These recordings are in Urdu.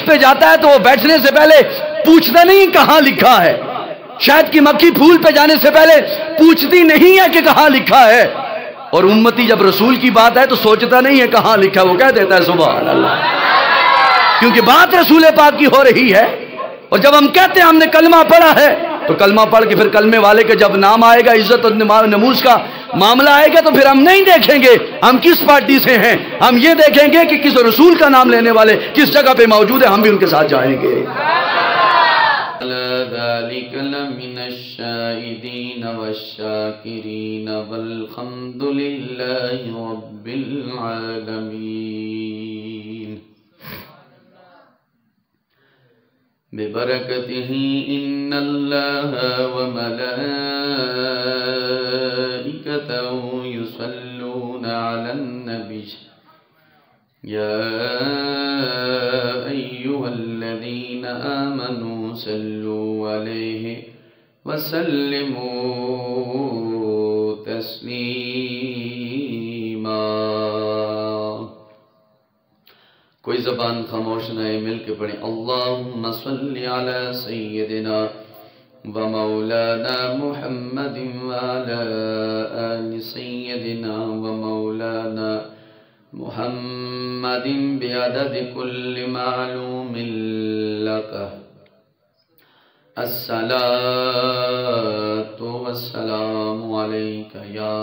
پہ جاتا ہے تو وہ بیٹھنے سے پہلے پوچھتا نہیں کہاں لکھا ہے. شہد کی مکھی پھول پہ جانے سے پہلے پوچھتی نہیں ہے کہ کہاں لکھا ہے. اور امتی جب رسول کی بات ہے تو سوچتا نہیں ہے کہاں لکھا ہے، وہ کہہ دیتا ہے سبحان اللہ، کیونکہ بات رسول پاک کی ہو رہی ہے. اور جب ہم کہتے ہیں ہم نے کلمہ پڑھا ہے تو کلمہ پڑھ کے پھر کلمے والے کے جب نام آئے گا، عزت اور نموز کا معاملہ آئے گا، تو پھر ہم نہیں دیکھیں گے ہم کس پارٹی سے ہیں، ہم یہ دیکھیں گے کہ کس رسول کا نام لینے والے کس جگہ پہ موجود ہیں، ہم بھی ان کے ساتھ جائیں گے. ذلك لمن الشاهدين والشاكرين والحمد لله رب العالمين. ببركته إن الله وملائكته يصلون على النبي يا أيها الذين آمنوا صلوا عليه وسلموا تسليما. کوئی زبان خاموش نہ ہے، مل کے پڑھیں اللہم صلی علی سیدنا و مولانا محمد وعلی آل سیدنا و مولانا محمد بعدد کل معلوم لک. الصلاة والسلام علیک یا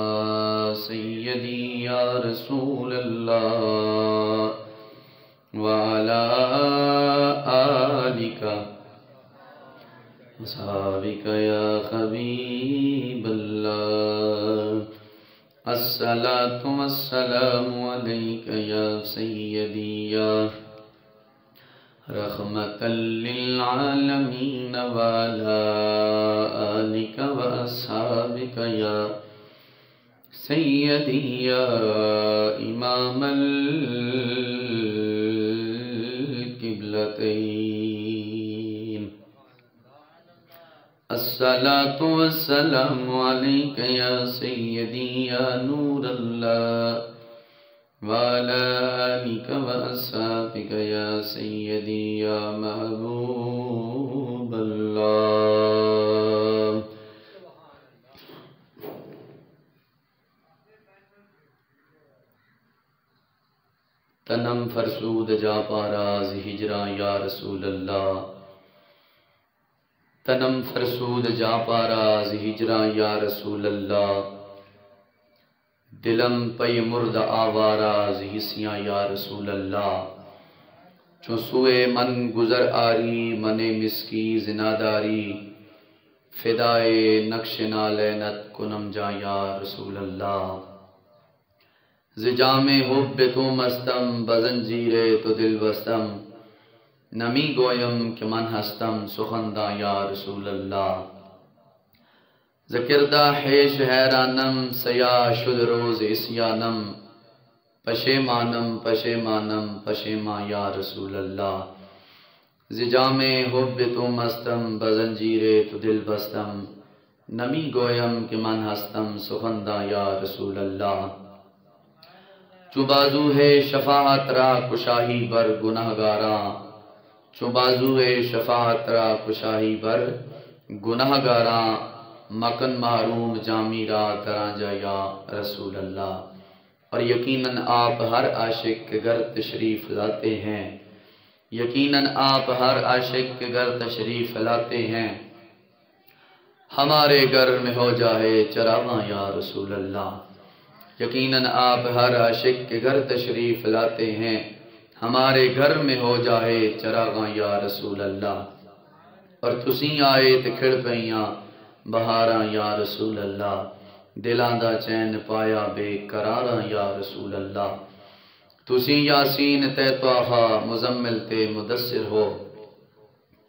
سیدی یا رسول اللہ وعلى آلك وصحابك يا حبيب الله. الصلاة والسلام عليك يا سيدي يا رحمة للعالمين وعلى آلك وأصحابك يا سيدي يا إمام القبلتين. الصلاة والسلام عليك يا سيدي يا نور الله وعلى آلك وأصحابك يا سيدي يا محبوب الله. تنم فرسود جا پاراز ہجراں یا رسول اللہ. تنم فرسود جا پاراز ہجراں یا رسول اللہ. دلم پی مرد آواراز حسیاں یا رسول اللہ. چو سوئے من گزر آری من مسکی زناداری. فدائے نقش نالینت کنم جا یا رسول اللہ. زجام حب تو مستم بزنجیر تو دل بستم. نمی گویم کہ من ہستم سخندہ یا رسول اللہ. ذکردہ حیش حیرانم سیا شد روز اسیانم. پشیمانم پشیمانم پشیما یا رسول اللہ. زجام حب تو مستم بزنجیر تو دل بستم. نمی گویم کہ من ہستم سخندہ یا رسول اللہ. چو بازو ہے شفاعت را کشاہی بر گناہگاراں. چو بازو ہے شفاعت را کشاہی بر گناہگاراں. مکن محروم جامی را درانجا یا رسول اللہ. اور یقیناً آپ ہر عاشق کے گھر تشریف لاتے ہیں. یقیناً آپ ہر عاشق کے گھر تشریف لاتے ہیں. ہمارے گھر میں ہو جائے چراغاں یا رسول اللہ. یقیناً آپ ہر عاشق کے گھر تشریف لاتے ہیں. ہمارے گھر میں ہو جائے چراغاں یا رسول اللہ. اور تسیں آئے تے کھڑ پئیاں بہاراں یا رسول اللہ. دلاں دا چین پایا بے قراراں یا رسول اللہ. تسیں یاسین تے طٰہٰ مزمل تے مدثر ہو.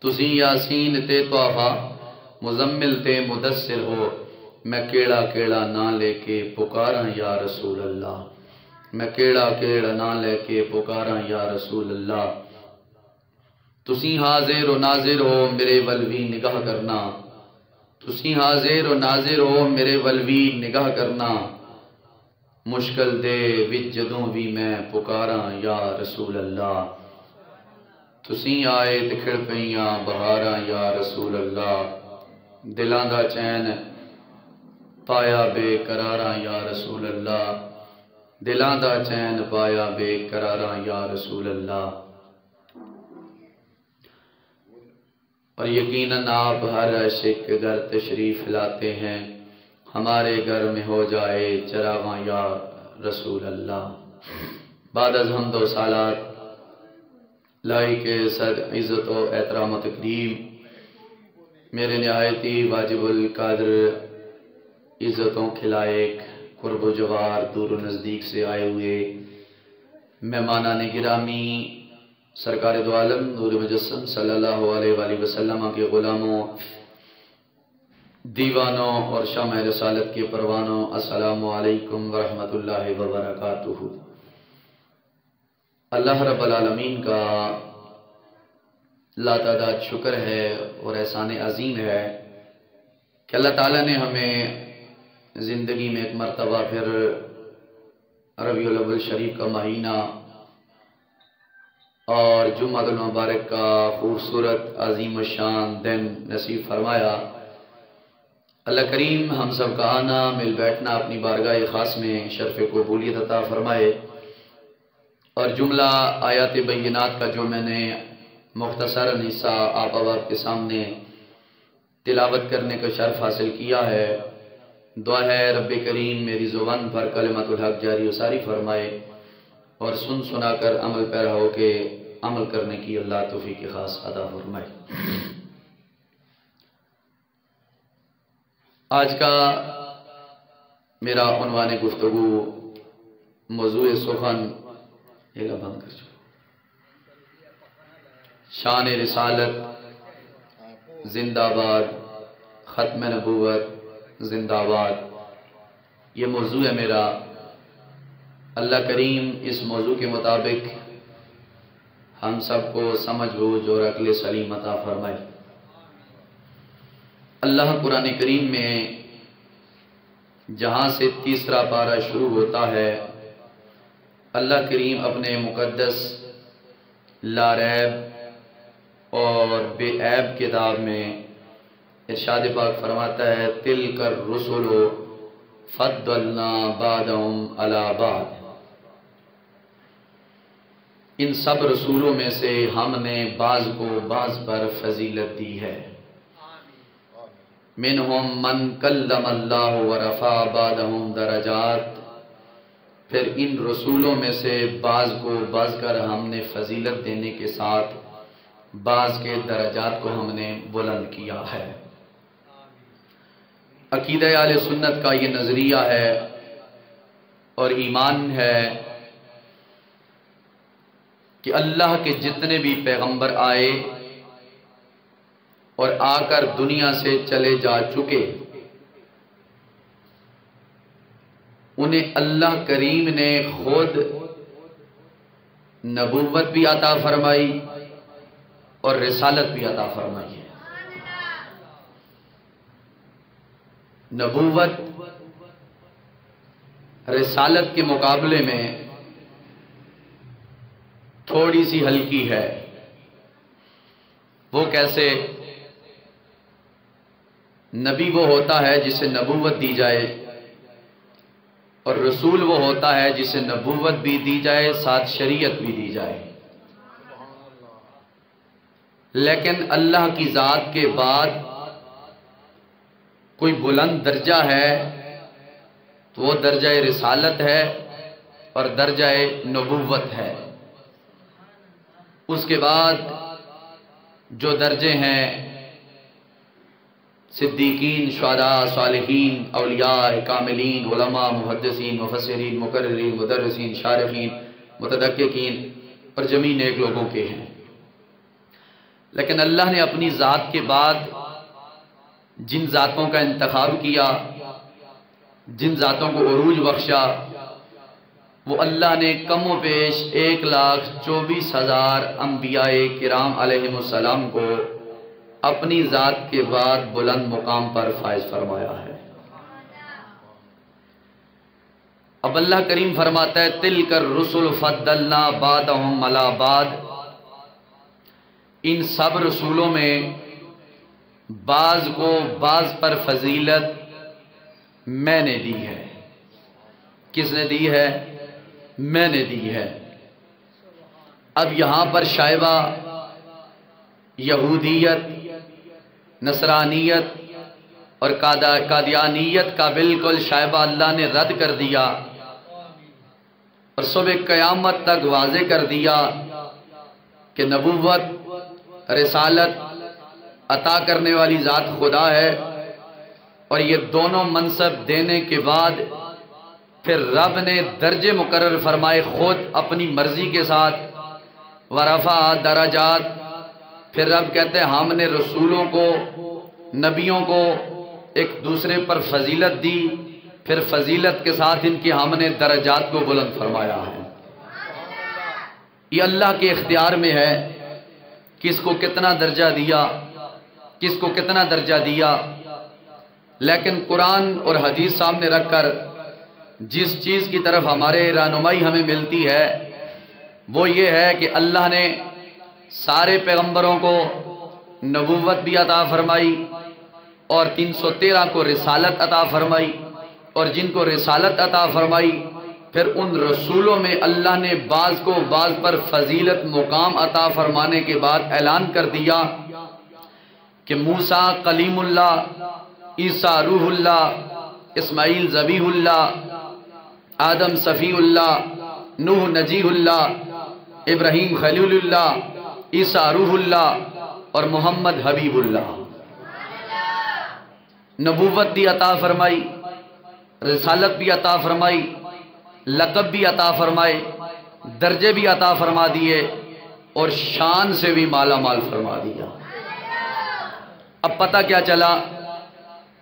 تسیں یاسین تے طٰہٰ مزمل تے مدثر ہو. میں کیڑا کیڑا نہ لے کے پکاراں یا رسول اللہ. میں کیڑا کیڑا نہ لے کے پکاراں یا رسول اللہ. تسی حاضر و ناظر ہو میرے ولوی نگاہ کرنا. تسی حاضر و ناظر ہو میرے ولوی نگاہ کرنا. مشکل دے وچ جدوں بھی میں پکاراں یا رسول اللہ. تسی آئے تے کھڑ پئیاں بہاراں یا رسول اللہ، دلاں دا چین پایا بے قراراں یا رسول اللہ، دلاں دا چین پایا بے قراراں یا رسول اللہ۔ اور یقیناً آپ ہر عاشق کے گھر تشریف لاتے ہیں، ہمارے گھر میں ہو جائے چراغاں یا رسول اللہ۔ بعد از حمد و صلات لائق صد عزت و احترام و تکریم میرے نہایتی واجب القدر عزتوں کے لائق قرب و جوار دور و نزدیک سے آئے ہوئے مہمانان گرامی، سرکار دو عالم نور مجسم صلی اللہ علیہ وآلہ وسلم کے غلاموں، دیوانوں اور شمع رسالت کے پروانوں، السلام علیکم ورحمۃ اللہ وبرکاتہ۔ اللہ رب العالمین کا لاتعداد شکر ہے اور احسان عظیم ہے کہ اللہ تعالیٰ نے ہمیں زندگی میں ایک مرتبہ پھر ربیع الاول شریف کا مہینہ اور جمعہ المبارک کا خوبصورت عظیم الشان دن نصیب فرمایا۔ اللہ کریم ہم سب کا آنا، مل بیٹھنا اپنی بارگاہ خاص میں شرف قبولیت عطا فرمائے، اور جملہ آیات بینات کا جو میں نے مختصر حصہ آپ احباب کے سامنے تلاوت کرنے کا شرف حاصل کیا ہے، دعا ہے رب کریم میری زبان پر کلمت الحق جاری و ساری فرمائے، اور سن سنا کر عمل پیرا ہو کے عمل کرنے کی اللہ توفیق خاص عطا فرمائے۔ آج کا میرا عنوان گفتگو، موضوع سخن بند کر چکا، شان رسالت زندہ باد، ختم نبوت زندہ باد، یہ موضوع ہے میرا۔ اللہ کریم اس موضوع کے مطابق ہم سب کو سمجھ بوجھ اور عقل سلیم عطا فرمائے۔ اللہ قرآن کریم میں جہاں سے تیسرا پارہ شروع ہوتا ہے، اللہ کریم اپنے مقدس لا ریب اور بے عیب کتاب میں ارشاد پاک فرماتا ہے تلک الرسل فضلنا بعضهم علی بعض، ان سب رسولوں میں سے ہم نے بعض کو بعض پر فضیلت دی ہے۔ منہم من کلم اللہ ورفع بعضهم درجات، پھر ان رسولوں میں سے بعض کو بعض کر ہم نے فضیلت دینے کے ساتھ بعض کے درجات کو ہم نے بلند کیا ہے۔ عقیدہ اہل سنت کا یہ نظریہ ہے اور ایمان ہے کہ اللہ کے جتنے بھی پیغمبر آئے اور آ کر دنیا سے چلے جا چکے، انہیں اللہ کریم نے خود نبوت بھی عطا فرمائی اور رسالت بھی عطا فرمائی ہے۔ نبوت رسالت کے مقابلے میں تھوڑی سی ہلکی ہے۔ وہ کیسے؟ نبی وہ ہوتا ہے جسے نبوت دی جائے، اور رسول وہ ہوتا ہے جسے نبوت بھی دی جائے ساتھ شریعت بھی دی جائے۔ لیکن اللہ کی ذات کے بعد کوئی بلند درجہ ہے تو وہ درجہ رسالت ہے اور درجہ نبوت ہے۔ اس کے بعد جو درجے ہیں صدیقین، شہداء، صالحین، اولیاء، کاملین، علماء، محدثین، مفسرین، مقررین، مدرسین، شارحین، متدققین اور جمیع نیک لوگوں کے ہیں۔ لیکن اللہ نے اپنی ذات کے بعد جن ذاتوں کا انتخاب کیا، جن ذاتوں کو عروج بخشا، وہ اللہ نے کم و بیش 1,24,000 انبیاء کرام علیہم السلام کو اپنی ذات کے بعد بلند مقام پر فائز فرمایا ہے۔ اب اللہ کریم فرماتا ہے تلک الرسل فضلنا بعضهم علی بعض، ان سب رسولوں میں بعض کو بعض پر فضیلت میں نے دی ہے۔ کس نے دی ہے؟ میں نے دی ہے۔ اب یہاں پر شائبہ یہودیت، نصرانیت اور قادیانیت کا بالکل شائبہ اللہ نے رد کر دیا اور صبح قیامت تک واضح کر دیا کہ نبوت، رسالت عطا کرنے والی ذات خدا ہے، اور یہ دونوں منصب دینے کے بعد پھر رب نے درجے مقرر فرمائے خود اپنی مرضی کے ساتھ، ورفع درجات۔ پھر رب کہتے ہیں ہم نے رسولوں کو، نبیوں کو ایک دوسرے پر فضیلت دی، پھر فضیلت کے ساتھ ان کی ہم نے درجات کو بلند فرمایا ہے۔ یہ اللہ کے اختیار میں ہے کس کو کتنا درجہ دیا، کس کو کتنا درجہ دیا، لیکن قرآن اور حدیث سامنے رکھ کر جس چیز کی طرف ہمارے رہنمائی ہمیں ملتی ہے وہ یہ ہے کہ اللہ نے سارے پیغمبروں کو نبوت بھی عطا فرمائی اور 313 کو رسالت عطا فرمائی، اور جن کو رسالت عطا فرمائی پھر ان رسولوں میں اللہ نے بعض کو بعض پر فضیلت مقام عطا فرمانے کے بعد اعلان کر دیا کہ موسیٰ کلیم اللہ، عیسیٰ روح اللہ، اسماعیل ذبیح اللہ، آدم صفی اللہ، نوح نجیح اللہ، ابراہیم خلیل اللہ، عیسیٰ روح اللہ اور محمد حبیب اللہ۔ نبوت بھی عطا فرمائی، رسالت بھی عطا فرمائی، لقب بھی عطا فرمائے، درجے بھی عطا فرما دیے اور شان سے بھی مالا مال فرما دیا۔ اب پتہ کیا چلا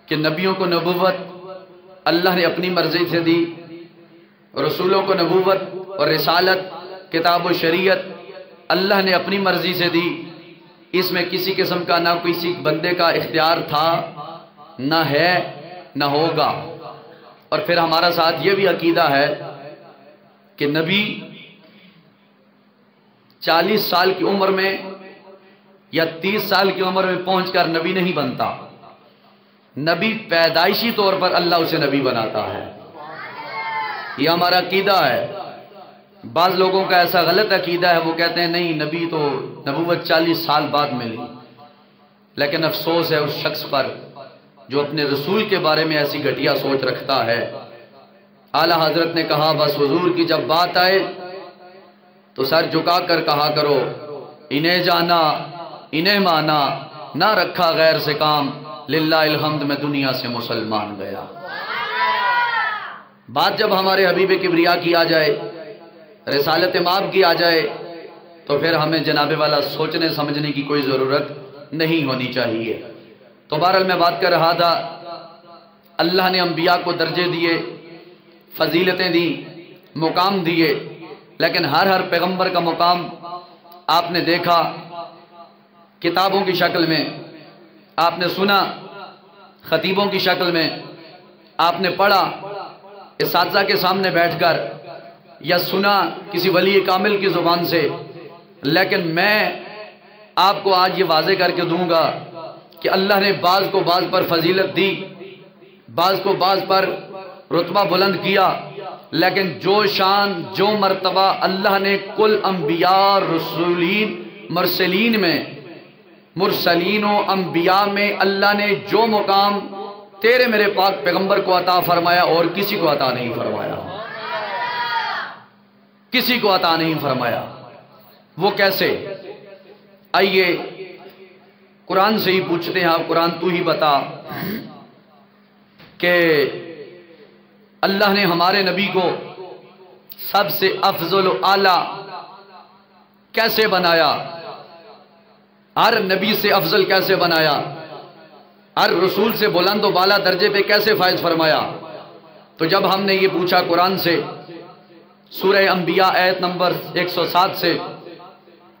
کہ نبیوں کو نبوت اللہ نے اپنی مرضی سے دی، رسولوں کو نبوت اور رسالت، کتاب و شریعت اللہ نے اپنی مرضی سے دی۔ اس میں کسی قسم کا نہ کسی بندے کا اختیار تھا، نہ ہے، نہ ہوگا۔ اور پھر ہمارا ساتھ یہ بھی عقیدہ ہے کہ نبی 40 سال کی عمر میں یا 30 سال کی عمر میں پہنچ کر نبی نہیں بنتا، نبی پیدائشی طور پر اللہ اسے نبی بناتا ہے۔ یہ ہمارا عقیدہ ہے۔ بعض لوگوں کا ایسا غلط عقیدہ ہے، وہ کہتے ہیں نہیں نبی تو نبوت 40 سال بعد ملی، لیکن افسوس ہے اس شخص پر جو اپنے رسول کے بارے میں ایسی گھٹیا سوچ رکھتا ہے۔ اعلیٰ حضرت نے کہا بس حضور کی جب بات آئے تو سر جھکا کر کہا کرو انہیں جانا انہیں مانا، نہ رکھا غیر سے کام، للہ الحمد میں دنیا سے مسلمان گیا۔ بات جب ہمارے حبیب کبریا کی آ جائے، رسالت مآب کی آ جائے، تو پھر ہمیں جناب والا سوچنے سمجھنے کی کوئی ضرورت نہیں ہونی چاہیے۔ تو بہرحال میں بات کر رہا تھا، اللہ نے انبیاء کو درجے دیے، فضیلتیں دی، مقام دیے، لیکن ہر پیغمبر کا مقام آپ نے دیکھا کتابوں کی شکل میں، آپ نے سنا خطیبوں کی شکل میں، آپ نے پڑھا اساتذہ کے سامنے بیٹھ کر، یا سنا کسی ولی کامل کی زبان سے۔ لیکن میں آپ کو آج یہ واضح کر کے دوں گا کہ اللہ نے بعض کو بعض پر فضیلت دی، بعض کو بعض پر رتبہ بلند کیا، لیکن جو شان جو مرتبہ اللہ نے کل انبیاء رسولین مرسلین میں، مرسلین و انبیاء میں اللہ نے جو مقام تیرے میرے پاک پیغمبر کو عطا فرمایا اور کسی کو عطا نہیں فرمایا، کسی کو عطا نہیں فرمایا۔ وہ کیسے؟ آئیے قرآن سے ہی پوچھتے ہیں، آپ قرآن تو ہی بتا کہ اللہ نے ہمارے نبی کو سب سے افضل و اعلیٰ کیسے بنایا، ہر نبی سے افضل کیسے بنایا، ہر رسول سے بلند و بالا درجے پہ کیسے فائز فرمایا۔ تو جب ہم نے یہ پوچھا قرآن سے، سورہ انبیاء آیت نمبر 107 سے،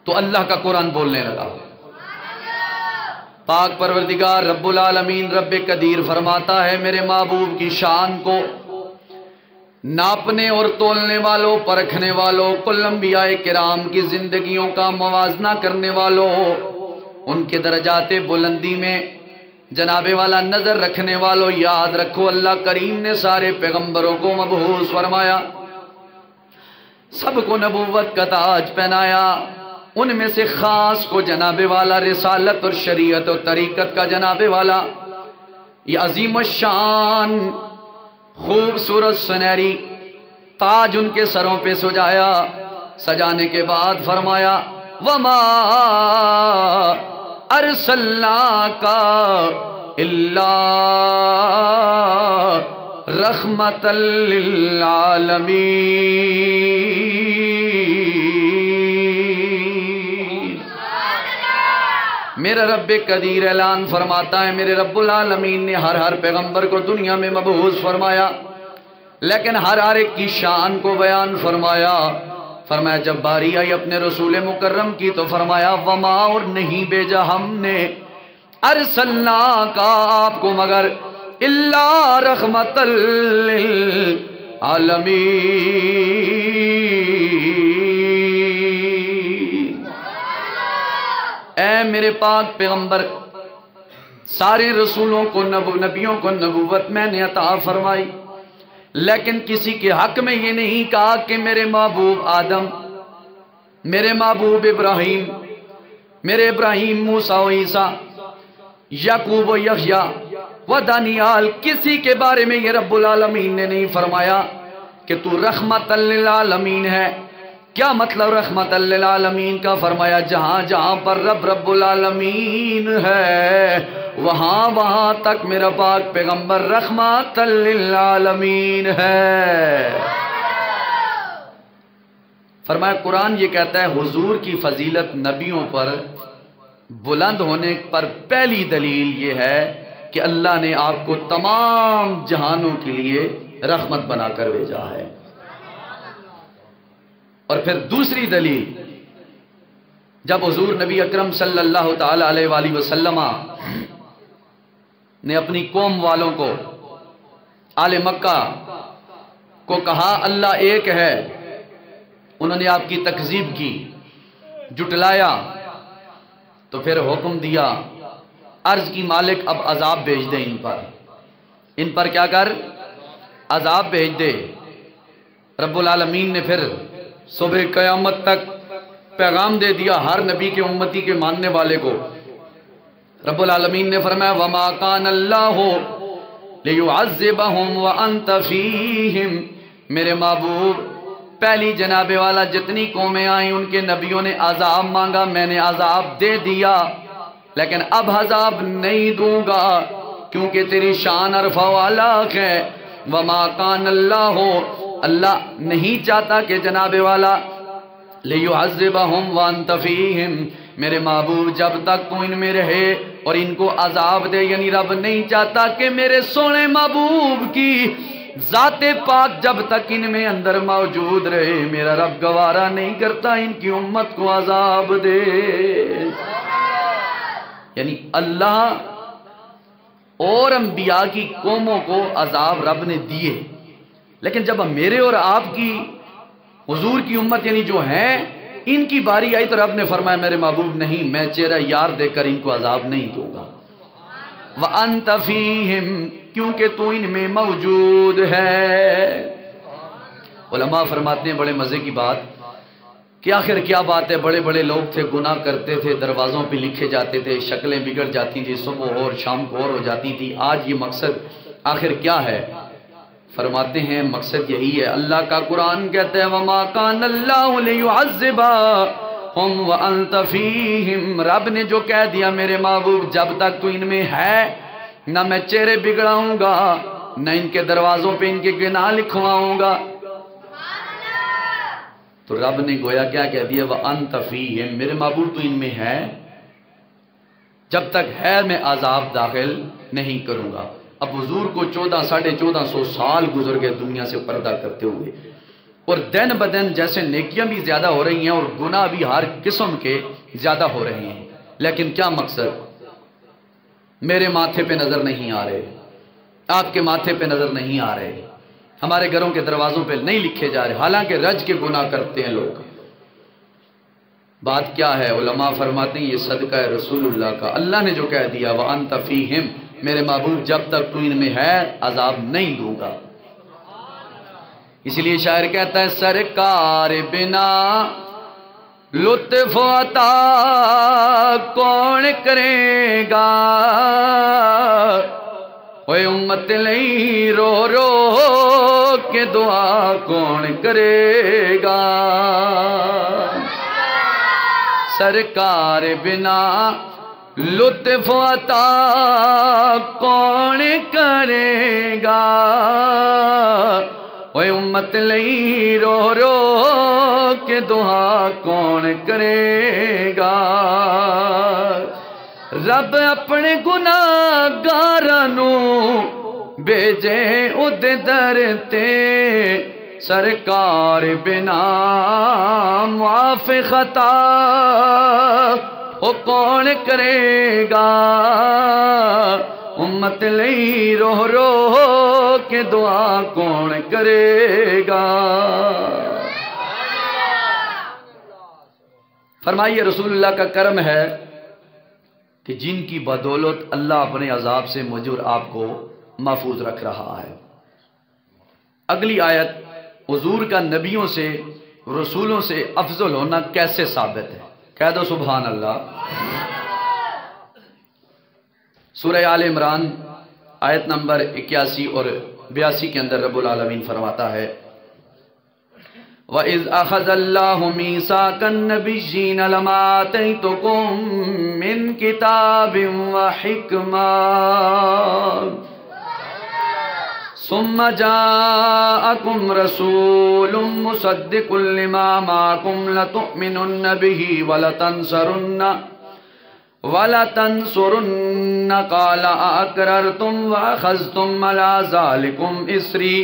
تو اللہ کا قرآن بولنے لگا۔ پاک پروردگار رب العالمین رب قدیر فرماتا ہے میرے محبوب کی شان کو ناپنے اور تولنے والوں، پرکھنے والوں، کل انبیاء کرام کی زندگیوں کا موازنہ کرنے والوں، ان کے درجات بلندی میں جناب والا نظر رکھنے والوں یاد رکھو، اللہ کریم نے سارے پیغمبروں کو مبعوث فرمایا، سب کو نبوت کا تاج پہنایا، ان میں سے خاص کو جناب والا رسالت اور شریعت اور طریقت کا جناب والا یہ عظیم الشان خوبصورت سنہری تاج ان کے سروں پہ سجایا، سجانے کے بعد فرمایا وما ارسلناک الا رحمۃ للعالمین۔ میرا رب قدیر اعلان فرماتا ہے، میرے رب العالمین نے ہر پیغمبر کو دنیا میں مبعوث فرمایا، لیکن ہر ایک کی شان کو بیان فرمایا۔ فرمایا جب باری آئی اپنے رسول مکرم کی تو فرمایا وما، اور نہیں بھیجا ہم نے ارسلناک آپ کو مگر الا رحمۃ للعالمین، اے میرے پاک پیغمبر، سارے رسولوں کو نبیوں کو نبوت میں نے عطا فرمائی، لیکن کسی کے حق میں یہ نہیں کہا کہ میرے محبوب آدم، میرے محبوب ابراہیم، میرے ابراہیم موسیٰ و عیسیٰ، یعقوب و یحییٰ و دانیال، کسی کے بارے میں یہ رب العالمین نے نہیں فرمایا کہ تو رحمت للعالمین ہے۔ کیا مطلب رحمت للعالمین کا؟ فرمایا جہاں جہاں پر رب العالمین ہے وہاں تک میرا پاک پیغمبر رحمت للعالمین ہے۔ فرمایا قرآن یہ کہتا ہے حضور کی فضیلت نبیوں پر بلند ہونے پر پہلی دلیل یہ ہے کہ اللہ نے آپ کو تمام جہانوں کے لیے رحمت بنا کر بھیجا ہے۔ اور پھر دوسری دلیل، جب حضور نبی اکرم صلی اللہ تعالی علیہ وآلہ وسلم نے اپنی قوم والوں کو، آل مکہ کو کہا اللہ ایک ہے، انہوں نے آپ کی تکذیب کی، جھٹلایا، تو پھر حکم دیا عرض کی مالک اب عذاب بھیج دے ان پر کیا کر؟ عذاب بھیج دے۔ رب العالمین نے پھر صبح قیامت تک پیغام دے دیا ہر نبی کے امتی کے ماننے والے کو۔ رب العالمین نے فرمایا وما کان اللہ لیعذبہم وانت فیہم، میرے محبوب پہلی جناب والا جتنی قومیں آئیں ان کے نبیوں نے عذاب مانگا، میں نے عذاب دے دیا، لیکن اب عذاب نہیں دوں گا کیونکہ تیری شان عرفہ والا ہے۔ وما کان اللہ، اللہ نہیں چاہتا کہ جناب والا لیعذبہم وانت فیہم، میرے محبوب جب تک تو ان میں رہے اور ان کو عذاب دے، یعنی رب نہیں چاہتا کہ میرے سونے محبوب کی ذات پاک جب تک ان میں اندر موجود رہے، میرا رب گوارا نہیں کرتا ان کی امت کو عذاب دے۔ یعنی اللہ اور انبیاء کی قوموں کو عذاب رب نے دیے، لیکن جب میرے اور آپ کی حضور کی امت یعنی جو ہیں ان کی باری آئی تو رب نے فرمایا میرے محبوب نہیں، میں چہرہ یار دے کر ان کو عذاب نہیں دوں گا۔ وَأَنْتَ فِيهِمْ، کیونکہ تو ان میں موجود ہے۔ علماء فرماتے ہیں بڑے مزے کی بات کہ آخر کیا بات ہے، بڑے بڑے لوگ تھے، گناہ کرتے تھے، دروازوں پہ لکھے جاتے تھے، شکلیں بگڑ جاتی تھی، صبح اور شام کو اور ہو جاتی تھی، آج یہ مقصد آخر کیا ہے؟ فرماتے ہیں مقصد یہی ہے، اللہ کا قرآن کہتا ہے وَمَا كَانَ اللَّهُ لِيُعَذِّبَهُمْ وَأَنْتَ فِيهِمْ، رب نے جو کہہ دیا میرے محبوب جب تک تو ان میں ہے نہ میں چہرے بگڑاؤں گا، نہ ان کے دروازوں پہ ان کے گناہ لکھواؤں گا۔ تو رب نے گویا کیا کہہ دیا وَأَنْتَ فِيهِمْ، میرے محبوب تو ان میں ہے، جب تک ہے میں عذاب داخل نہیں کروں گا۔ اب حضور کو 1400 سال گزر گئے دنیا سے پردہ کرتے ہوئے، اور دن بدن جیسے نیکیاں بھی زیادہ ہو رہی ہیں اور گناہ بھی ہر قسم کے زیادہ ہو رہے ہیں، لیکن کیا مقصد؟ میرے ماتھے پہ نظر نہیں آ رہے، آپ کے ماتھے پہ نظر نہیں آ رہے، ہمارے گھروں کے دروازوں پہ نہیں لکھے جا رہے، حالانکہ رج کے گناہ کرتے ہیں لوگ۔ بات کیا ہے؟ علماء فرماتے ہیں یہ صدقہ ہے رسول اللہ کا، اللہ نے جو کہہ دیا وَأَنْتَ فِيهِمْ، میرے محبوب جب تک تو ان میں ہے عذاب نہیں دوں گا۔ اسی لیے شاعر کہتا ہے سرکار بنا لطف عطا کون کرے گا، اوے امت لئی رو رو کے دعا کون کرے گا، سرکار بنا لطف عطا کون کرے گا، اوے امت لئی رو رو کے دعا کون کرے گا، رب اپنے گناہگاراں نوں بھیجے اودے در تے، سرکار بنا معاف خطا او کون کرے گا، امت لئی رو رو کے دعا کون کرے گا۔ فرمائیے رسول اللہ کا کرم ہے کہ جن کی بدولت اللہ اپنے عذاب سے مجھے اور آپ کو محفوظ رکھ رہا ہے۔ اگلی آیت حضور کا نبیوں سے رسولوں سے افضل ہونا کیسے ثابت ہے؟ کہہ دو سبحان اللہ۔ سورہ آل عمران آیت نمبر 81 اور 82 کے اندر رب العالمین فرماتا ہے وَإِذْ أَخَذَ اللَّهُ مِيثَاقَ النَّبِيِّينَ لَمَا آتَيْتُكُم مِّن كِتَابٍ وَحِكْمَةٍ ثُمَّ جَاءَكُمْ رَسُولٌ مُصَدِّقٌ لِّمَا مَعَكُمْ لَتُؤْمِنُنَّ بِهِ وَلَتَنصُرُنَّ قَالَ أَأَقْرَرْتُمْ وَأَخَذْتُمْ عَلَىٰ ذَلِكُمْ إِصْرِي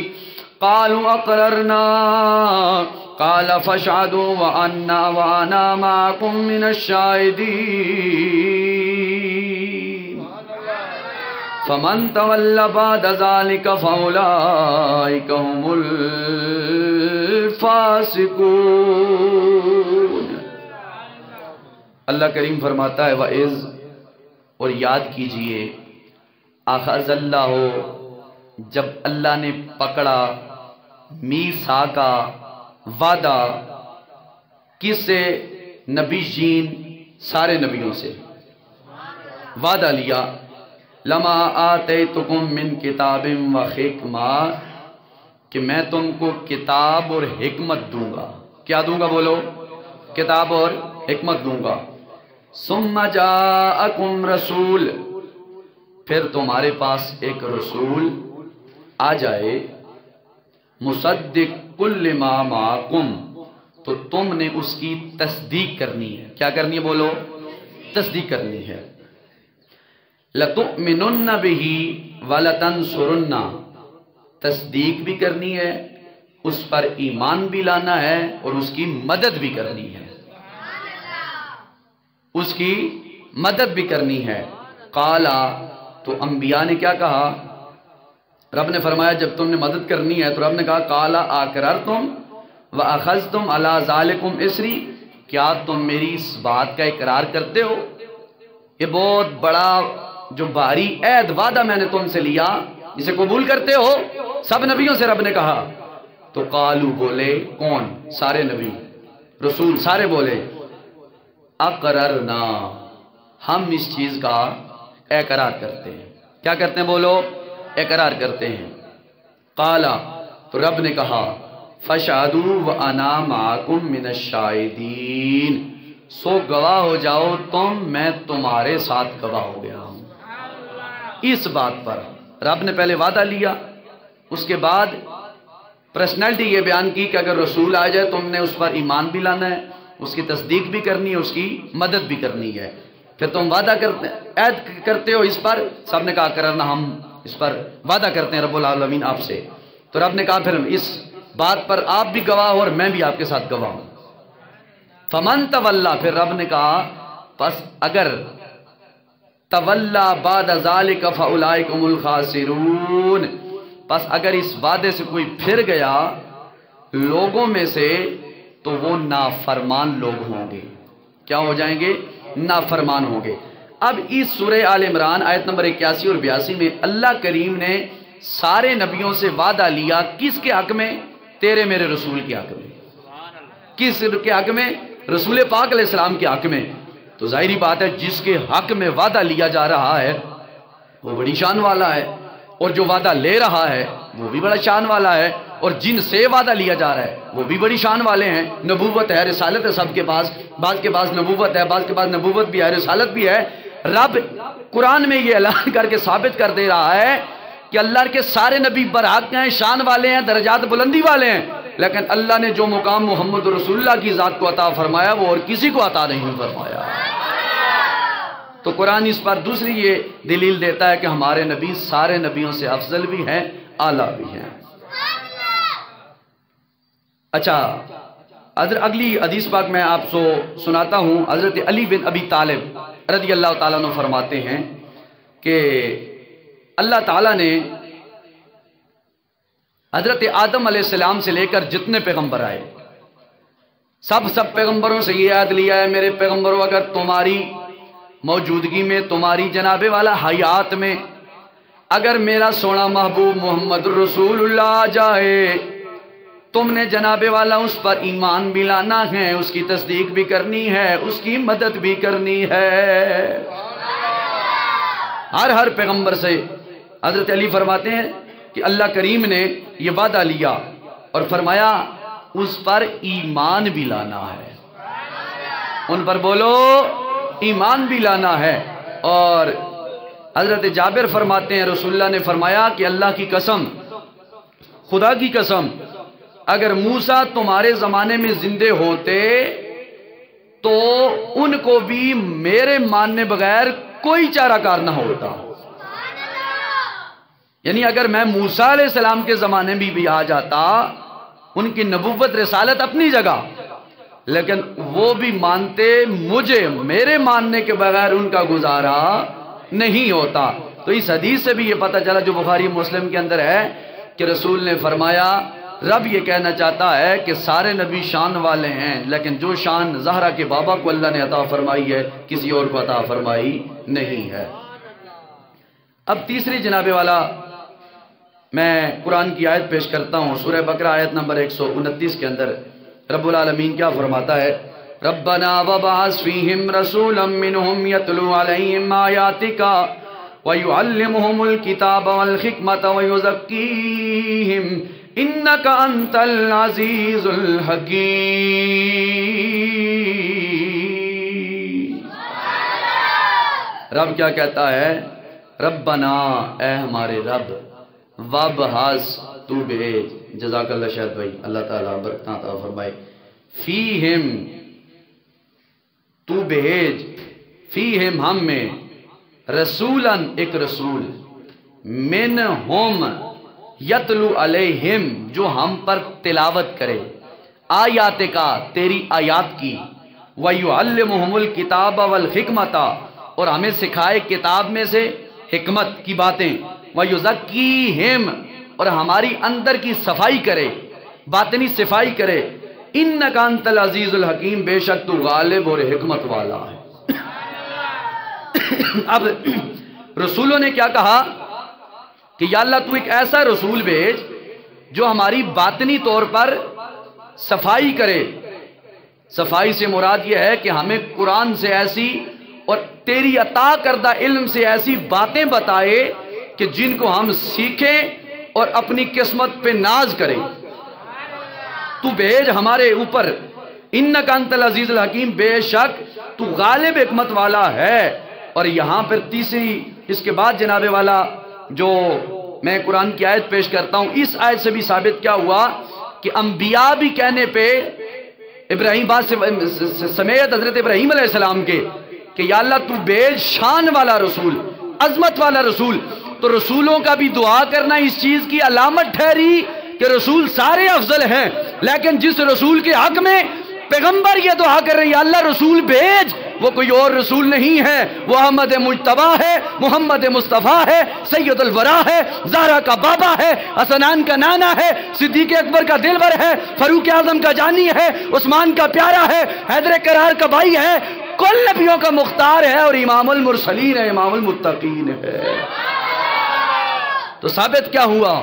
قالوا اقررنا قال فاشهدوا وانا معكم من الشاهدين فمن تولى بعد ذلك فاولئك هم الفاسقون۔ اللہ کریم فرماتا ہے وَإِذْ، اور یاد کیجئے، اخذ اللہ، جب اللہ نے پکڑا میثاقا وعدہ، کس سے؟ نبیین، سارے نبیوں سے وعدہ لیا، لما آتیتکم من کتاب و حکمہ، کہ میں تم کو کتاب اور حکمت دوں گا۔ کیا دوں گا؟ بولو، کتاب اور حکمت دوں گا۔ ثم جاءکم رسول، پھر تمہارے پاس ایک رسول آ جائے، مصدق کل ما معکم، تو تم نے اس کی تصدیق کرنی ہے۔ کیا کرنی ہے؟ بولو، تصدیق کرنی ہے۔ لَتُؤْمِنُنَّ بِهِ وَلَتَنصُرُنَّ، تصدیق بھی کرنی ہے، اس پر ایمان بھی لانا ہے، اور اس کی مدد بھی کرنی ہے، اس کی مدد بھی کرنی ہے۔ قالا، تو انبیاء نے کیا کہا؟ رب نے فرمایا جب تم نے مدد کرنی ہے تو رب نے کہا قالا اقررتم واخذتم علی ذالکم اسری، کیا تم میری اس بات کا اقرار کرتے ہو؟ یہ بہت بڑا جو بھاری عہد وعدہ میں نے تم سے لیا، اسے قبول کرتے ہو؟ سب نبیوں سے رب نے کہا۔ تو قالو، بولے، کون؟ سارے نبی رسول سارے بولے اقررنا، ہم اس چیز کا اقرار کرتے ہیں۔ کیا کرتے ہیں؟ بولو، اقرار کرتے ہیں۔ قالا، تو رب نے کہا فاشهدوا وانا معكم من الشاهدين، سو گواہ ہو جاؤ تم، میں تمہارے ساتھ گواہ ہو گیا ہوں۔ اس بات پر رب نے پہلے وعدہ لیا، اس کے بعد پرسنالٹی یہ بیان کی کہ اگر رسول آ جائے تم نے اس پر ایمان بھی لانا ہے، اس کی تصدیق بھی کرنی ہے، اس کی مدد بھی کرنی ہے۔ پھر تم وعدہ عہد کرتے ہو اس پر؟ سب نے کہا کرنا، ہم اس پر وعدہ کرتے ہیں رب العالمین آپ سے۔ تو رب نے کہا پھر اس بات پر آپ بھی گواہ ہو اور میں بھی آپ کے ساتھ گواہ ہوں۔ فمن تولا، پھر رب نے کہا پس اگر تولا بعد ذالک فاولئک هم الخاسرون، پس اگر اس وعدے سے کوئی پھر گیا لوگوں میں سے تو وہ نافرمان لوگ ہوں گے۔ کیا ہو جائیں گے؟ نافرمان ہوں گے۔ اب اس سورہ آل عمران آیت نمبر 81 اور 82 میں اللہ کریم نے سارے نبیوں سے وعدہ لیا، کس کے حق میں؟ تیرے میرے رسول کے حق میں۔ کس کے حق میں؟ رسول پاک علیہ السلام کے حق میں۔ تو ظاہری بات ہے جس کے حق میں وعدہ لیا جا رہا ہے وہ بڑی شان والا ہے، اور جو وعدہ لے رہا ہے وہ بھی بڑا شان والا ہے، اور جن سے وعدہ لیا جا رہا ہے وہ بھی بڑی شان والے ہیں۔ نبوت ہے، رسالت ہے سب کے پاس، بعض کے پاس نبوت ہے، بعض کے پاس نبوت بھی ہے، رسالت بھی ہے۔ رب قرآن میں یہ اعلان کر کے ثابت کر دے رہا ہے کہ اللہ کے سارے نبی برحق ہیں، شان والے ہیں، درجات بلندی والے ہیں، لیکن اللہ نے جو مقام محمد رسول اللہ کی ذات کو عطا فرمایا وہ اور کسی کو عطا نہیں فرمایا۔ تو قرآن اس پر دوسری یہ دلیل دیتا ہے کہ ہمارے نبی سارے نبیوں سے افضل بھی ہیں، اعلیٰ بھی ہیں۔ اچھا، اگلی حدیث پاک میں آپ کو سناتا ہوں۔ حضرت علی بن ابی طالب رضی اللہ تعالیٰ عنہ فرماتے ہیں کہ اللہ تعالیٰ نے حضرت آدم علیہ السلام سے لے کر جتنے پیغمبر آئے سب پیغمبروں سے یہ عہد لیا ہے، میرے پیغمبروں اگر تمہاری موجودگی میں، تمہاری جناب والا حیات میں اگر میرا سونا محبوب محمد رسول اللہ آ جائے، تم نے جناب والا اس پر ایمان بھی لانا ہے، اس کی تصدیق بھی کرنی ہے، اس کی مدد بھی کرنی ہے۔ ہر پیغمبر سے حضرت علی فرماتے ہیں کہ اللہ کریم نے یہ وعدہ لیا اور فرمایا اس پر ایمان بھی لانا ہے، ان پر بولو ایمان بھی لانا ہے۔ اور حضرت جابر فرماتے ہیں رسول اللہ نے فرمایا کہ اللہ کی قسم، خدا کی قسم، اگر موسیٰ تمہارے زمانے میں زندے ہوتے تو ان کو بھی میرے ماننے بغیر کوئی چارہ کار نہ ہوتا۔ یعنی اگر میں موسیٰ علیہ السلام کے زمانے میں بھی آ جاتا، ان کی نبوت رسالت اپنی جگہ، لیکن وہ بھی مانتے مجھے، میرے ماننے کے بغیر ان کا گزارا نہیں ہوتا۔ تو اس حدیث سے بھی یہ پتہ چلا جو بخاری مسلم کے اندر ہے کہ رسول نے فرمایا رب یہ کہنا چاہتا ہے کہ سارے نبی شان والے ہیں، لیکن جو شان زہرا کے بابا کو اللہ نے عطا فرمائی ہے کسی اور کو عطا فرمائی نہیں ہے۔ اب تیسری جناب والا میں قرآن کی آیت پیش کرتا ہوں، سورہ بقرہ آیت نمبر 129 کے اندر رب العالمین کیا فرماتا ہے؟ ربنا وبعث فیہم رسولا منہم یتلو علیہم آیاتکا ویعلمہم الکتاب والحکمت ویزکیہم انکا انت العزیز الحکیم۔ رب کیا کہتا ہے؟ ربنا، اے ہمارے رب، وابعث، تو بھیج، جزاک اللہ شاہد بھائی، اللہ تعالیٰ برکتاں عطا فرمائے، فیہم، تو بھیج، فیہم ہم میں، رسولاً ایک رسول، منہم یتلو علیہم جو ہم پر تلاوت کرے، آیات کا تیری آیات کی، وَيُعَلِّمُهُمُ الْكِتَابَ وَالْحِکْمَةَ اور ہمیں سکھائے کتاب میں سے حکمت کی باتیں، وَيُزَكِّيهِمْ اور ہماری اندر کی صفائی کرے، باطنی صفائی کرے، اِنَّكَ أَنْتَ الْعَزِيزُ الْحَكِيمُ بے شک تو غالب اور حکمت والا ہے۔ اب رسولوں نے کیا کہا کہ یا اللہ تو ایک ایسا رسول بھیج جو ہماری باطنی طور پر صفائی کرے۔ صفائی سے مراد یہ ہے کہ ہمیں قرآن سے ایسی اور تیری عطا کردہ علم سے ایسی باتیں بتائے کہ جن کو ہم سیکھیں اور اپنی قسمت پہ ناز کریں۔ تو بھیج ہمارے اوپر، انک انت العزیز الحکیم بے شک تو غالب حکمت والا ہے۔ اور یہاں پر تیسری اس کے بعد جناب والا جو میں قرآن کی آیت پیش کرتا ہوں، اس آیت سے بھی ثابت کیا ہوا کہ انبیاء بھی کہنے پہ ابراہیم بات سمیت حضرت ابراہیم علیہ السلام کے کہ یا اللہ تو بھیج شان والا رسول، عظمت والا رسول۔ تو رسولوں کا بھی دعا کرنا اس چیز کی علامت ٹھہری کہ رسول سارے افضل ہیں، لیکن جس رسول کے حق میں پیغمبر یہ دعا کر رہے ہیں یا اللہ رسول بھیج وہ کوئی اور رسول نہیں ہے، وہ احمد مجتبیٰ ہے، محمد مصطفیٰ ہے، سید الورا ہے، زہرا کا بابا ہے، حسنان کا نانا ہے، صدیق اکبر کا دلبر ہے، فاروق اعظم کا جانی ہے، عثمان کا پیارا ہے، حیدر کرار کا بھائی ہے، کل نبیوں کا مختار ہے، اور امام المرسلین ہے، امام المتقین ہے۔ تو ثابت کیا ہوا؟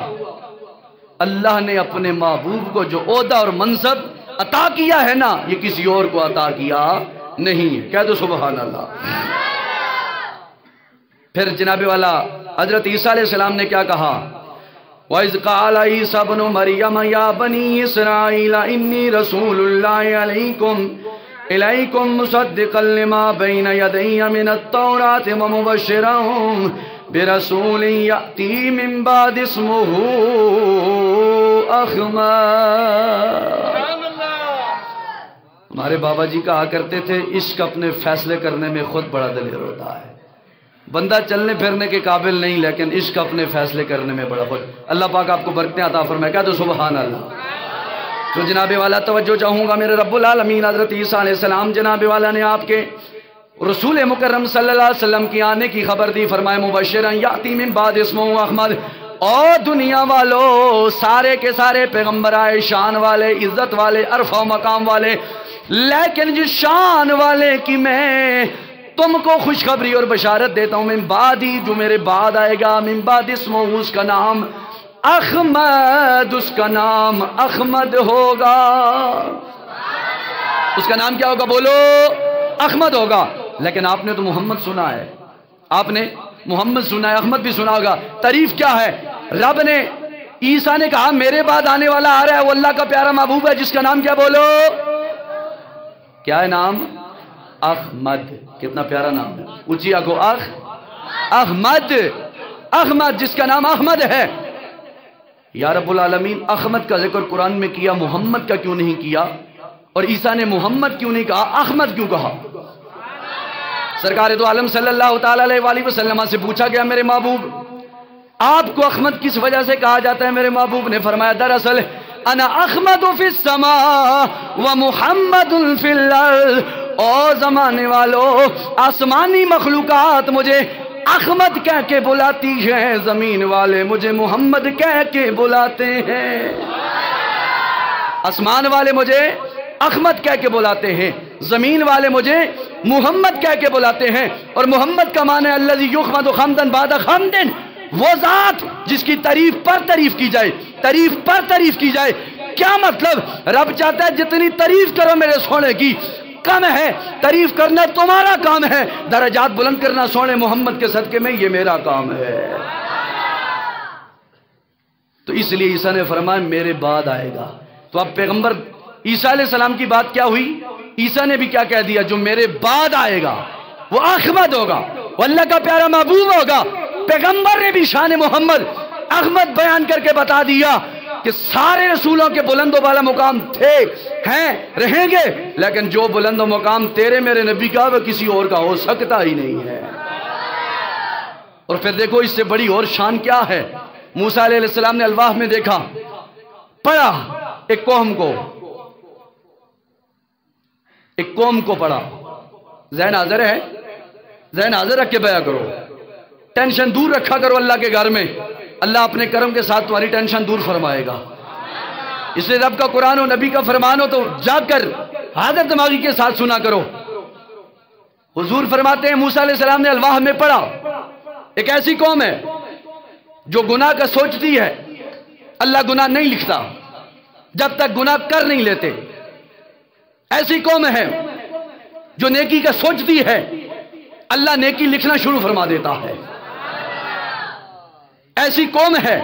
اللہ نے اپنے محبوب کو جو عہدہ اور منصب عطا کیا ہے نا، یہ کسی اور کو عطا کیا نہیں ہے۔ کہہ دو سبحان اللہ۔ پھر جناب والا حضرت عیسیٰ علیہ السلام نے کیا کہا؟ وَإِذْ قَالَ عِيسَى ابْنُ مَرْيَمَ يَا بَنِي إِسْرَائِيلَ إِنِّي رَسُولُ اللَّهِ إِلَيْكُمْ مُصَدِّقًا لِمَا بَيْنَ يَدَيَّ مِنَ التَّوْرَاةِ وَمُبَشِّرًا بِرَسُولٍ يَأْتِي مِن بَعْدِي اسْمُهُ أَحْمَدُ۔ ہمارے بابا جی کہا کرتے تھے، عشق اپنے فیصلے کرنے میں خود بڑا دلیر ہوتا ہے۔ بندہ چلنے پھرنے کے قابل نہیں، لیکن عشق اپنے فیصلے کرنے میں بڑا خود۔ اللہ پاک آپ کو برکتیں عطا فرمائے۔ کہہ دو سبحان اللہ۔ تو جناب والا توجہ چاہوں گا میرے رب العالمین، حضرت عیسیٰ علیہ السلام جناب والا نے آپ کے رسول مکرم صلی اللہ علیہ وسلم کی آنے کی خبر دی، فرمائے مبشرا یاتی من بعد اسمہ احمد۔ اور دنیا والو سارے کے سارے پیغمبر آئے، شان والے، عزت والے، عرفہ و مقام والے، لیکن جس شان والے کی میں تم کو خوشخبری اور بشارت دیتا ہوں، من بعدی، جو میرے بعد آئے گا، من بعد اسمہ، اس کا نام احمد، اس کا نام احمد ہوگا۔ اس کا نام کیا ہوگا؟ بولو، احمد ہوگا۔ لیکن آپ نے تو محمد سنا ہے، آپ نے محمد سنا ہے، احمد بھی سنا ہوگا۔ تعریف کیا ہے؟ رب نے عیسیٰ نے کہا میرے بعد آنے والا آ رہا ہے، وہ اللہ کا پیارا محبوب ہے، جس کا نام کیا؟ بولو، کیا ہے نام؟ احمد۔ کتنا پیارا نام ہے، اونچی آگو، احمد، احمد، جس کا نام احمد ہے۔ یا رب العالمین، احمد کا ذکر قرآن میں کیا، محمد کا کیوں نہیں کیا؟ اور عیسیٰ نے محمد کیوں نہیں کہا، احمد کیوں کہا؟ سرکار دو عالم صلی اللہ تعالی علیہ وآلہ وسلم سے پوچھا گیا، میرے محبوب آپ کو احمد کس وجہ سے کہا جاتا ہے؟ میرے محبوب نے فرمایا، دراصل انا احمد فی السماء و محمد فی الارض۔ او زمانے والو، آسمانی مخلوقات مجھے احمد کہہ کے بلاتی ہیں، زمین والے مجھے محمد کہہ کے بلاتے ہیں۔ آسمان والے مجھے احمد کہہ کے بلاتے ہیں، زمین والے مجھے محمد کہہ کے بلاتے ہیں۔ اور محمد کا معنی ہے الذی یحمد حمدا بعد حمد، وہ ذات جس کی تعریف پر تعریف کی جائے، تعریف پر تعریف کی جائے۔ کیا مطلب؟ رب چاہتا ہے جتنی تعریف کرو میرے سونے کی کم ہے، تعریف کرنا تمہارا کام ہے، درجات بلند کرنا سونے محمد کے صدقے میں یہ میرا کام ہے۔ تو اس لیے عیسیٰ نے فرمایا میرے بعد آئے گا۔ تو اب پیغمبر عیسیٰ علیہ السلام کی بات کیا ہوئی؟ عیسیٰ نے بھی کیا کہہ دیا؟ جو میرے بعد آئے گا وہ احمد ہوگا، وہ اللہ کا پیارا محبوب ہوگا۔ پیغمبر نے بھی شان محمد احمد بیان کر کے بتا دیا کہ سارے رسولوں کے بلند و بالا مقام تھے، ہیں، رہیں گے، لیکن جو بلند و مقام تیرے میرے نبی کا وہ کسی اور کا ہو سکتا ہی نہیں ہے۔ اور پھر دیکھو اس سے بڑی اور شان کیا ہے؟ موسیٰ علیہ السلام نے الواح میں دیکھا، پڑھا، ایک قوم کو پڑھا۔ ذہن حاضر ہے؟ ذہن حاضر رکھ کے بیان کرو، ٹینشن دور رکھا کرو اللہ کے گھر میں، اللہ اپنے کرم کے ساتھ تمہاری ٹینشن دور فرمائے گا۔ اس لیے رب کا قرآن ہو، نبی کا فرمان ہو تو جا کر حاضر دماغی کے ساتھ سنا کرو۔ حضور فرماتے ہیں موسیٰ علیہ السلام نے الواح میں پڑھا، ایک ایسی قوم ہے جو گناہ کا سوچتی ہے، اللہ گناہ نہیں لکھتا جب تک گناہ کر نہیں لیتے۔ ایسی قوم ہے جو نیکی کا سوچتی ہے، اللہ نیکی لکھنا شروع فرما دیتا ہے۔ ایسی قوم ہے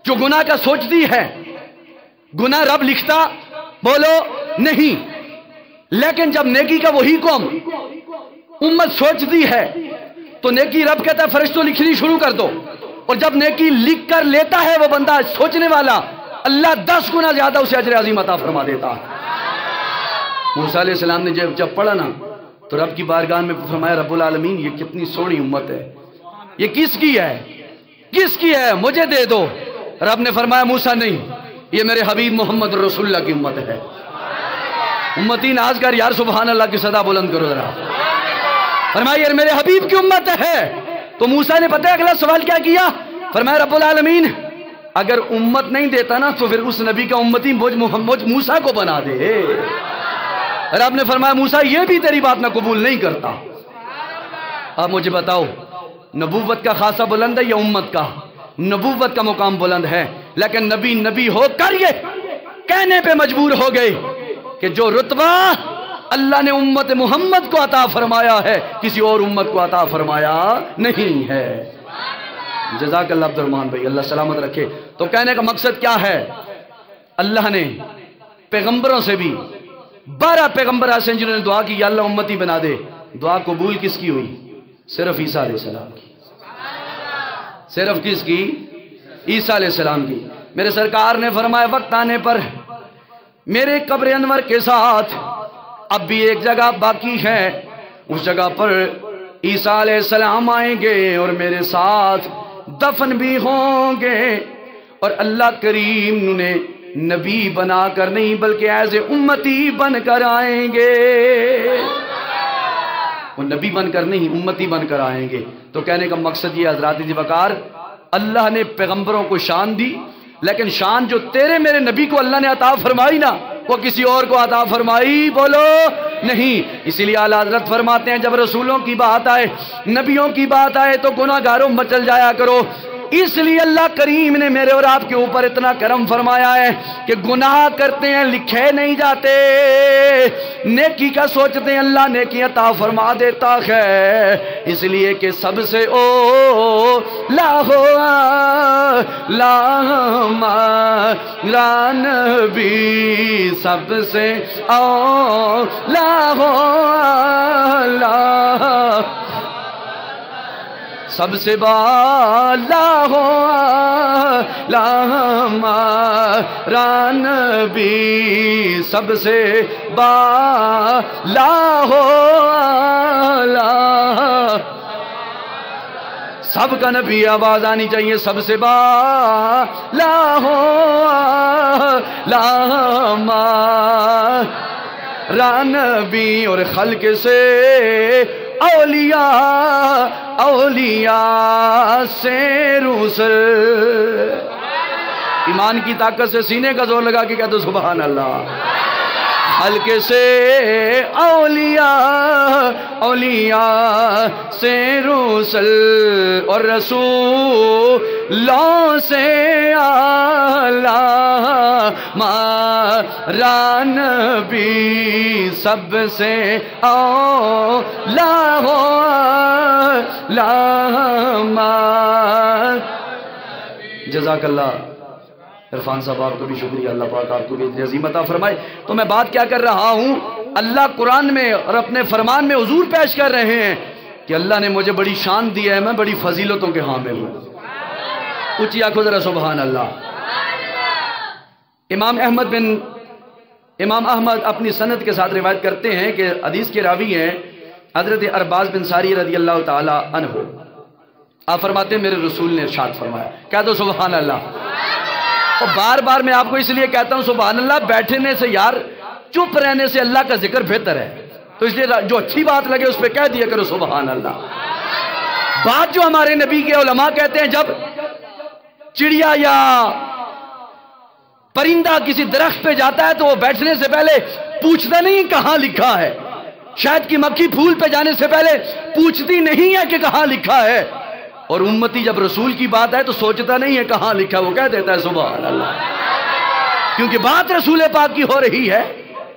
جو گناہ کا سوچتی ہے، گناہ رب لکھتا بولو نہیں، لیکن جب نیکی کا وہی قوم امت سوچتی ہے تو نیکی رب کہتا ہے فرشتوں لکھنی شروع کر دو، اور جب نیکی لکھ کر لیتا ہے وہ بندہ سوچنے والا، اللہ 10 گنا زیادہ اسے اجر عظیم عطا فرما دیتا ہے۔ موسیٰ علیہ السلام نے جب پڑھا نا تو رب کی بارگاہ میں فرمایا رب العالمین یہ کتنی سونی امت ہے، یہ کس کی ہے؟ کس کی ہے؟ مجھے دے دو۔ رب نے فرمایا موسیٰ نہیں، یہ میرے حبیب محمد رسول اللہ کی امت ہے۔ امتی ناز کر یار سبحان اللہ کی صدا بلند کرو ذرا. فرمایا یار میرے حبیب کی امت ہے. تو موسیٰ نے پتہ ہے اگلا سوال کیا کیا؟ فرمایا رب العالمین اگر امت نہیں دیتا نا تو پھر اس نبی کا امتی مجھ موسیٰ کو بنا دے. رب نے فرمایا موسیٰ یہ بھی تیری بات میں قبول نہیں کرتا. اب مجھے بتاؤ نبوت کا خاصہ بلند ہے یا امت کا؟ نبوت کا مقام بلند ہے، لیکن نبی نبی ہو کر یہ کہنے پہ مجبور ہو گئے کہ جو رتبہ اللہ نے امت محمد کو عطا فرمایا ہے کسی اور امت کو عطا فرمایا نہیں ہے. جزاک اللہ عبد الرحمن بھائی، اللہ سلامت رکھے. تو کہنے کا مقصد کیا ہے؟ اللہ نے پیغمبروں سے بھی 12 پیغمبر ایسے ہیں جنہوں نے دعا کی یا اللہ امتی بنا دے. دعا قبول کس کی ہوئی؟ صرف عیسیٰ علیہ السلام کی. صرف کس کی؟ عیسیٰ علیہ السلام کی. میرے سرکار نے فرمایا وقت آنے پر میرے قبر انور کے ساتھ اب بھی ایک جگہ باقی ہے، اس جگہ پر عیسیٰ علیہ السلام آئیں گے اور میرے ساتھ دفن بھی ہوں گے، اور اللہ کریم نے نبی بنا کر نہیں بلکہ ایز امتی بن کر آئیں گے. وہ نبی بن کر نہیں امتی بن کر آئیں گے. تو کہنے کا مقصد یہ حضرات جی وقار، اللہ نے پیغمبروں کو شان دی، لیکن شان جو تیرے میرے نبی کو اللہ نے عطا فرمائی نا وہ کسی اور کو عطا فرمائی بولو نہیں. اسی لیے اعلیٰ حضرت فرماتے ہیں جب رسولوں کی بات آئے نبیوں کی بات آئے تو گناہ گاروں مچل جایا کرو. اس لیے اللہ کریم نے میرے اور آپ کے اوپر اتنا کرم فرمایا ہے کہ گناہ کرتے ہیں لکھے نہیں جاتے، نیکی کا سوچتے ہیں اللہ نیکی عطا فرما دیتا ہے. اس لیے کہ سب سے نبی سب سے سب سے بالا ہو ہمارا نبی، سب سے بالا ہو سب کا نبی آواز آنی چاہیے سب سے بالا ہو ہمارا نبی، اور خلق سے اولیاء سے رسل. ایمان کی طاقت سے سینے کا زور لگا کے کہہ دو سبحان اللہ. حلقے سے اولیاء سے رسل، اور رسولوں سے اعلیٰ ہمارا نبی سب سے اولیاء ہو جزاک اللہ. عرفان صاحب آپ کو بھی شکریہ، اللہ پاک آپ کو بھی اتنی عظیم عطا فرمائے. تو میں بات کیا کر رہا ہوں، اللہ قرآن میں اور اپنے فرمان میں حضور پیش کر رہے ہیں کہ اللہ نے مجھے بڑی شان دی ہے، میں بڑی فضیلتوں کے حامل ہوں. اونچی آنکھوں ذرا سبحان اللہ. امام احمد اپنی سند کے ساتھ روایت کرتے ہیں کہ حدیث کے راوی ہیں حضرت ارباز بن ساری رضی اللہ تعالی عنہ. آپ فرماتے ہیں میرے رسول نے ارشاد فرمایا، کہہ دو سبحان اللہ. اور بار بار میں آپ کو اس لیے کہتا ہوں سبحان اللہ، بیٹھنے سے یار چپ رہنے سے اللہ کا ذکر بہتر ہے. تو اس لیے جو اچھی بات لگے اس پہ کہہ دیا کرو سبحان اللہ. بات جو ہمارے نبی کے علماء کہتے ہیں جب چڑیا یا پرندہ کسی درخت پہ جاتا ہے تو وہ بیٹھنے سے پہلے پوچھتا نہیں کہاں لکھا ہے. شاید کی مکھی پھول پہ جانے سے پہلے پوچھتی نہیں ہے کہ کہاں لکھا ہے. اور امتی جب رسول کی بات ہے تو سوچتا نہیں ہے کہاں لکھا، وہ کہہ دیتا ہے سبحان اللہ، کیونکہ بات رسول پاک کی ہو رہی ہے.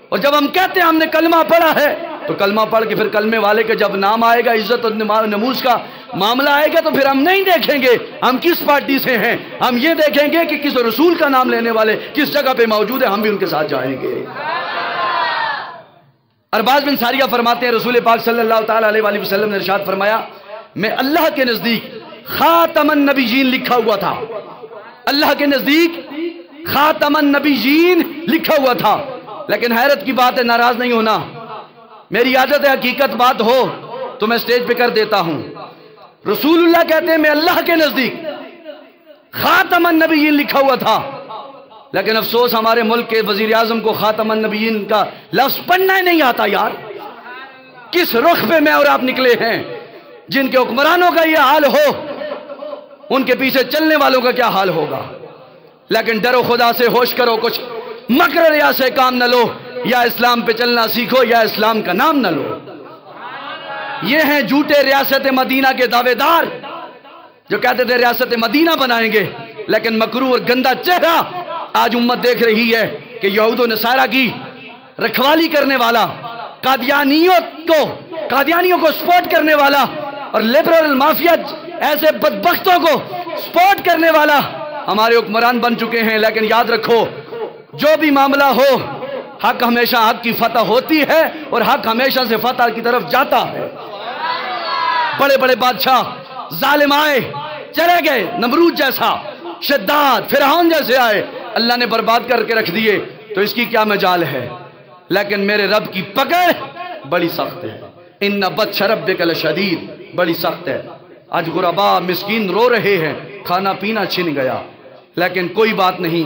اور جب ہم کہتے ہیں ہم نے کلمہ پڑھا ہے تو کلمہ پڑھ کے پھر کلمے والے کے جب نام آئے گا، عزت اور نموز کا معاملہ آئے گا، تو پھر ہم نہیں دیکھیں گے ہم کس پارٹی سے ہیں، ہم یہ دیکھیں گے کہ کس رسول کا نام لینے والے کس جگہ پہ موجود ہے، ہم بھی ان کے ساتھ جائیں گے. ارباز بن ساریہ فرماتے ہیں رسول پاک صلی اللہ تعالی علیہ وآلہ وسلم نے ارشاد فرمایا، میں اللہ کے نزدیک خاتم النبیین لکھا ہوا تھا. اللہ کے نزدیک خاتم النبیین لکھا ہوا تھا. لیکن حیرت کی بات ہے، ناراض نہیں ہونا، میری عادت ہے حقیقت بات ہو تو میں سٹیج پہ کر دیتا ہوں. رسول اللہ کہتے ہیں میں اللہ کے نزدیک خاتم النبیین لکھا ہوا تھا. لیکن افسوس ہمارے ملک کے وزیر اعظم کو خاتم النبیین کا لفظ پڑھنا ہی نہیں آتا یار. کس رخ پہ میں اور آپ نکلے ہیں؟ جن کے حکمرانوں کا یہ حال ہو ان کے پیچھے چلنے والوں کا کیا حال ہوگا؟ لیکن ڈرو خدا سے، ہوش کرو، کچھ مکر ریا سے کام نہ لو. یا اسلام پہ چلنا سیکھو یا اسلام کا نام نہ لو. یہ ہیں جھوٹے ریاست مدینہ کے دعوے دار جو کہتے تھے ریاست مدینہ بنائیں گے، لیکن مکروہ اور گندا چہرہ آج امت دیکھ رہی ہے کہ یہود و نصارہ کی رکھوالی کرنے والا، قادیانیوں کو سپورٹ کرنے والا اور لبرل مافیا ایسے بدبختوں کو سپورٹ کرنے والا ہمارے حکمران بن چکے ہیں. لیکن یاد رکھو، جو بھی معاملہ ہو، حق ہمیشہ حق کی فتح ہوتی ہے اور حق ہمیشہ سے فتح کی طرف جاتا ہے. بڑے بڑے بادشاہ ظالم آئے چلے گئے، نمرود جیسا، شداد، فرعون جیسے آئے، اللہ نے برباد کر کے رکھ دیے، تو اس کی کیا مجال ہے؟ لیکن میرے رب کی پکڑ بڑی سخت ہے. ان بطش ربک لشدید، بڑی سخت ہے. آج غربا مسکین رو رہے ہیں، کھانا پینا چھن گیا، لیکن کوئی بات نہیں،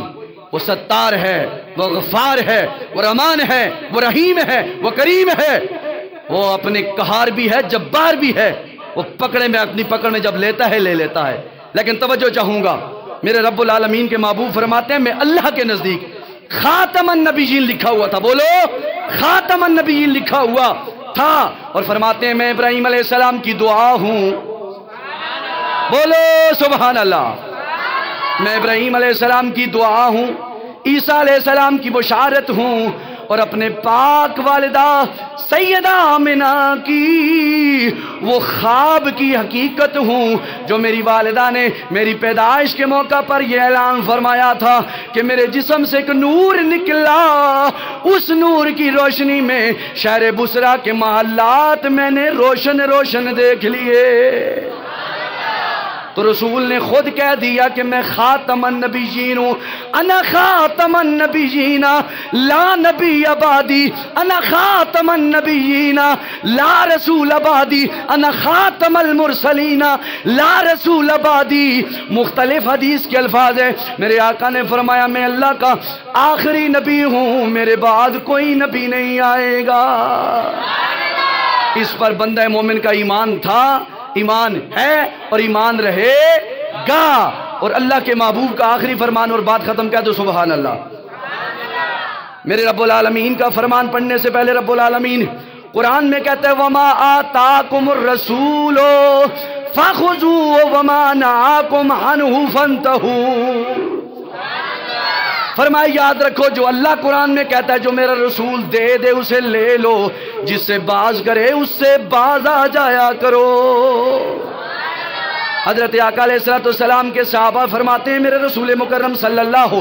وہ ستار ہے، وہ غفار ہے، وہ رحمان ہے، وہ رحیم ہے، وہ کریم ہے، وہ اپنے قہار بھی ہے، جبار بھی ہے. وہ پکڑے میں، اپنی پکڑ میں جب لیتا ہے لے لیتا ہے. لیکن توجہ چاہوں گا، میرے رب العالمین کے محبوب فرماتے ہیں میں اللہ کے نزدیک خاتم النبیین لکھا ہوا تھا. بولو، خاتم النبیین لکھا ہوا تھا. اور فرماتے ہیں میں ابراہیم علیہ السلام کی دعا ہوں. بولو سبحان اللہ. میں ابراہیم علیہ السلام کی دعا ہوں، عیسیٰ علیہ السلام کی بشارت ہوں، اور اپنے پاک والدہ سیدہ آمنہ کی وہ خواب کی حقیقت ہوں جو میری والدہ نے میری پیدائش کے موقع پر یہ اعلان فرمایا تھا کہ میرے جسم سے ایک نور نکلا، اس نور کی روشنی میں شہر بصرہ کے محلات میں نے روشن روشن دیکھ لیے. تو رسول نے خود کہہ دیا کہ میں خاتم النبیین ہوں. انا خاتم النبیین لا نبی بعدی، انا خاتم النبیین لا رسول بعدی، انا خاتم المرسلین لا رسول بعدی. مختلف حدیث کے الفاظ ہیں. میرے آقا نے فرمایا میں اللہ کا آخری نبی ہوں، میرے بعد کوئی نبی نہیں آئے گا. اس پر بندہ مومن کا ایمان تھا، ایمان ہے اور ایمان رہے گا. اور اللہ کے محبوب کا آخری فرمان اور بات ختم کہہ دو سبحان اللہ. میرے رب العالمین کا فرمان پڑھنے سے پہلے رب العالمین قرآن میں کہتا ہے وَمَا آتَاكُمُ الرَّسُولُ فَخُذُوهُ وَمَا نَهَاكُمْ عَنْهُ فَانْتَهُوا. فرمایا یاد رکھو جو اللہ قرآن میں کہتا ہے جو میرا رسول دے دے اسے لے لو، جس سے باز کرے اس سے باز آ جایا کرو. حضرت آقا علیہ السلام کے صحابہ فرماتے ہیں میرے رسول مکرم صلی اللہ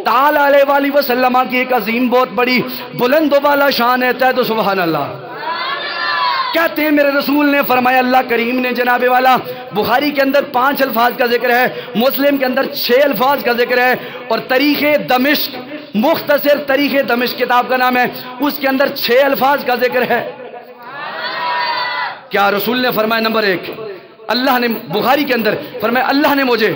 تعالی علیہ وآلہ وسلم کی ایک عظیم بہت بڑی بلند و بالا شان ہے. تو سبحان اللہ. کہتے ہیں میرے رسول نے فرمایا اللہ کریم نے جناب والا بخاری کے اندر 5 الفاظ کا ذکر ہے، مسلم کے اندر 6 الفاظ کا ذکر ہے، اور تاریخ دمشق، مختصر تاریخ دمشق کتاب کا نام ہے، اس کے اندر 6 الفاظ کا ذکر ہے. کیا رسول نے فرمایا نمبر 1 اللہ نے بخاری کے اندر فرمایا اللہ نے مجھے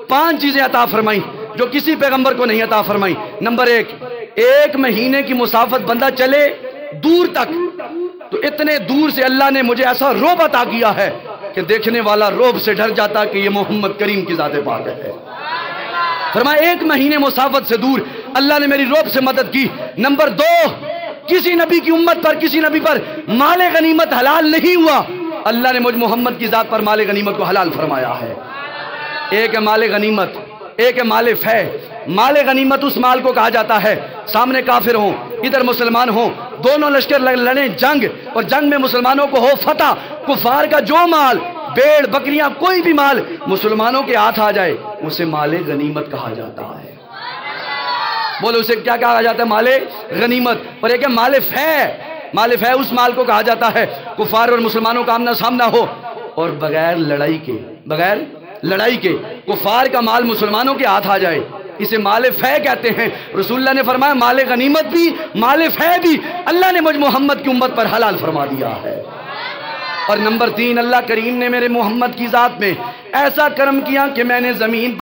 5 چیزیں عطا فرمائی جو کسی پیغمبر کو نہیں عطا فرمائی. نمبر 1 مہینے کی مسافت بندہ چلے دور تک تو اتنے دور سے اللہ نے مجھے ایسا روب عطا کیا ہے کہ دیکھنے والا روب سے ڈر جاتا کہ یہ محمد کریم کی ذات پاک ہے. فرمایا 1 مہینے مسافت سے دور اللہ نے میری روب سے مدد کی. نمبر 2 کسی نبی کی امت پر، کسی نبی پر مال غنیمت حلال نہیں ہوا، اللہ نے مجھ محمد کی ذات پر مال غنیمت کو حلال فرمایا ہے. ایک ہے مال غنیمت، ایک ہے مال فے. مال غنیمت اس مال کو کہا جاتا ہے سامنے کافر ہوں ادھر مسلمان ہوں، دونوں لشکر لڑیں جنگ اور جنگ میں مسلمانوں کو ہو فتح، کفار کا جو مال بیڑ بکریاں کوئی بھی مال مسلمانوں کے ہاتھ آ جائے اسے مال غنیمت کہا جاتا ہے. بولو اسے کیا کہا جاتا ہے؟ مال غنیمت. اور ایک ہے مال فے. مال فے اس مال کو کہا جاتا ہے کفار اور مسلمانوں کا آمنا سامنا ہو اور بغیر لڑائی کے کفار کا مال مسلمانوں کے ہاتھ آ جائے، اسے مال فے کہتے ہیں. رسول اللہ نے فرمایا مال غنیمت بھی مال فے بھی اللہ نے مجھ محمد کی امت پر حلال فرما دیا ہے. اور نمبر 3 اللہ کریم نے میرے محمد کی ذات میں ایسا کرم کیا کہ میں نے زمین